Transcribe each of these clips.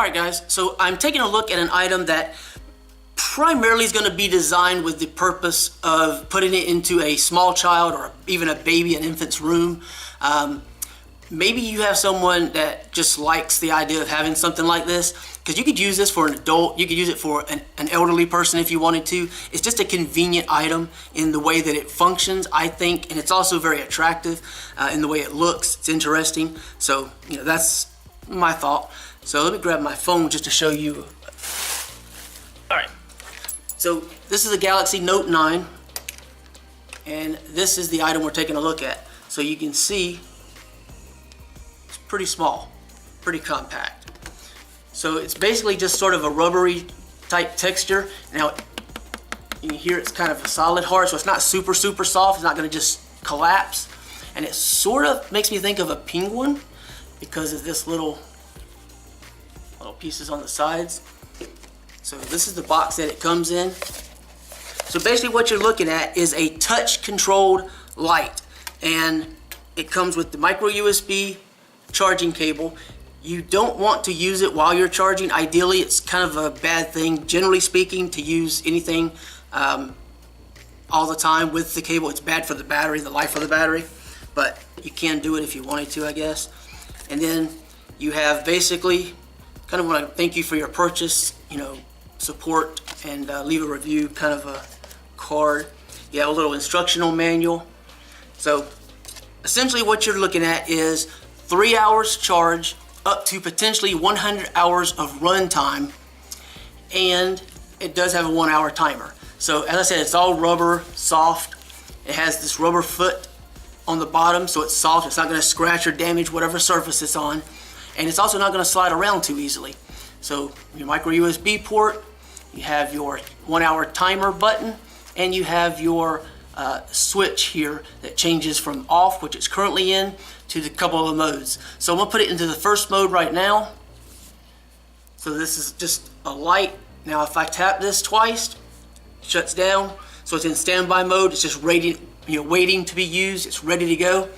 Alright guys, so I'm taking a look at an item that primarily is going to be designed with the purpose of putting it into a small child or even a baby, an infant's room. Maybe you have someone that just likes the idea of having something like this, because you could use this for an adult, you could use it for an elderly person if you wanted to. It's just a convenient item in the way that it functions, I think, and it's also very attractive in the way it looks. It's interesting. So, that's my thought. So let me grab my phone just to show you. All right. So this is a Galaxy Note 9, and this is the item we're taking a look at. So you can see it's pretty small, pretty compact. So it's basically just sort of a rubbery type texture. Now you can hear it's kind of a solid hard, so it's not super soft. It's not going to just collapse, and it sort of makes me think of a penguin because of this little pieces on the sides. So this is the box that it comes in. So basically what you're looking at is a touch controlled light, and it comes with the micro USB charging cable. You don't want to use it while you're charging. Ideally, it's kind of a bad thing, generally speaking, to use anything all the time with the cable. It's bad for the battery, the life of the battery, but you can do it if you wanted to, I guess. And then you have basically kind of want to thank you for your purchase, support and leave a review kind of a card. You have a little instructional manual. So essentially what you're looking at is 3 hours charge up to potentially 100 hours of runtime, and it does have a 1 hour timer. So as I said, it's all rubber, soft. It has this rubber foot on the bottom, so it's soft. It's not going to scratch or damage whatever surface it's on. And it's also not going to slide around too easily. So your micro USB port, you have your 1 hour timer button, and you have your switch here that changes from off, which it's currently in, to the couple of modes. So I'm going to put it into the first mode right now. So this is just a light. Now if I tap this twice, it shuts down. So it's in standby mode. It's just waiting to be used. It's ready to go.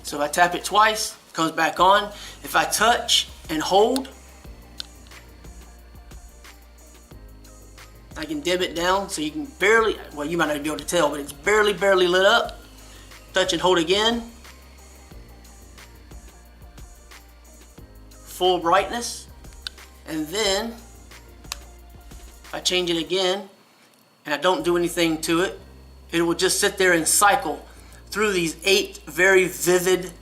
So if I tap it twice, comes back on. If I touch and hold, I can dim it down so you can barely, well, you might not be able to tell, but it's barely lit up. Touch and hold again. Full brightness. And then if I change it again and I don't do anything to it, it will just sit there and cycle through these 8 very vivid,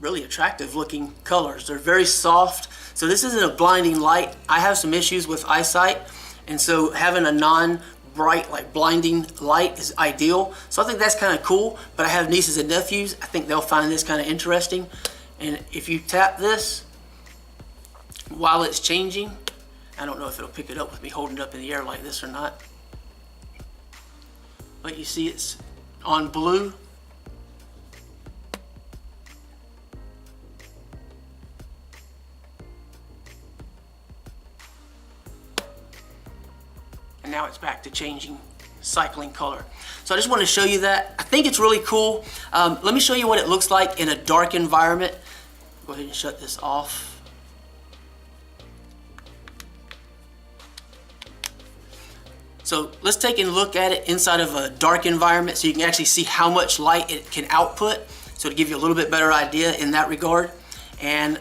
really attractive looking colors. They're very soft. So this isn't a blinding light. I have some issues with eyesight, and so having a non-bright, like blinding light is ideal. So I think that's kind of cool, but I have nieces and nephews. I think they'll find this kind of interesting. And if you tap this while it's changing, I don't know if it'll pick it up with me holding it up in the air like this or not, but you see it's on blue. Now it's back to changing, cycling color. So I just want to show you that. I think it's really cool. Let me show you what it looks like in a dark environment. Go ahead and shut this off. So let's take a look at it inside of a dark environment so you can actually see how much light it can output. So to give you a little bit better idea in that regard. And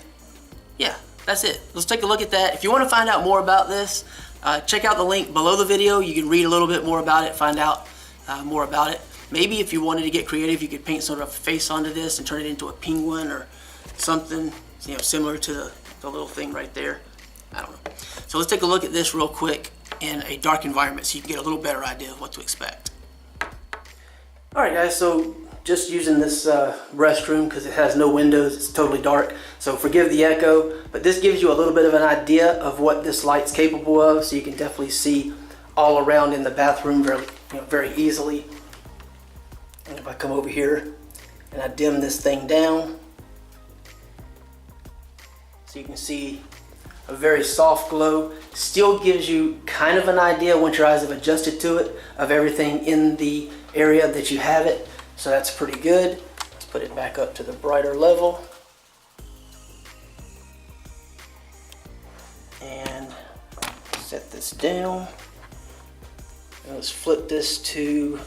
yeah, that's it. Let's take a look at that. If you want to find out more about this, check out the link below the video. You can read a little bit more about it, find out more about it. Maybe if you wanted to get creative, you could paint sort of a face onto this and turn it into a penguin or something, similar to the little thing right there. I don't know. So let's take a look at this real quick in a dark environment so you can get a little better idea of what to expect. All right, guys. So just using this restroom because it has no windows. It's totally dark. So forgive the echo, but this gives you a little bit of an idea of what this light's capable of. So you can definitely see all around in the bathroom very easily. And if I come over here and I dim this thing down, so you can see a very soft glow. Still gives you kind of an idea once your eyes have adjusted to it of everything in the area that you have it. So that's pretty good. Let's put it back up to the brighter level. Set this down. And let's flip this to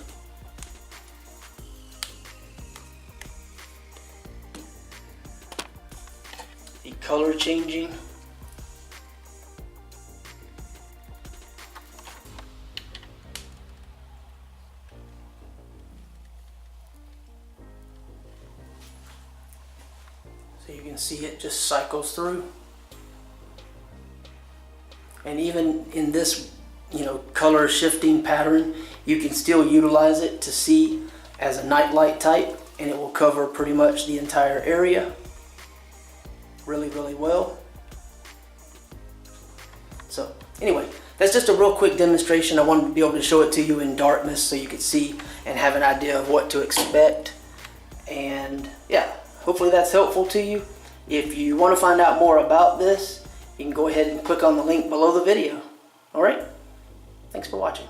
the color changing. So you can see it just cycles through. And even in this, color shifting pattern, you can still utilize it to see as a night light type, and it will cover pretty much the entire area really, really well. So anyway, that's just a real quick demonstration. I wanted to be able to show it to you in darkness so you could see and have an idea of what to expect. And yeah, hopefully that's helpful to you. If you want to find out more about this, you can go ahead and click on the link below the video. All right? Thanks for watching.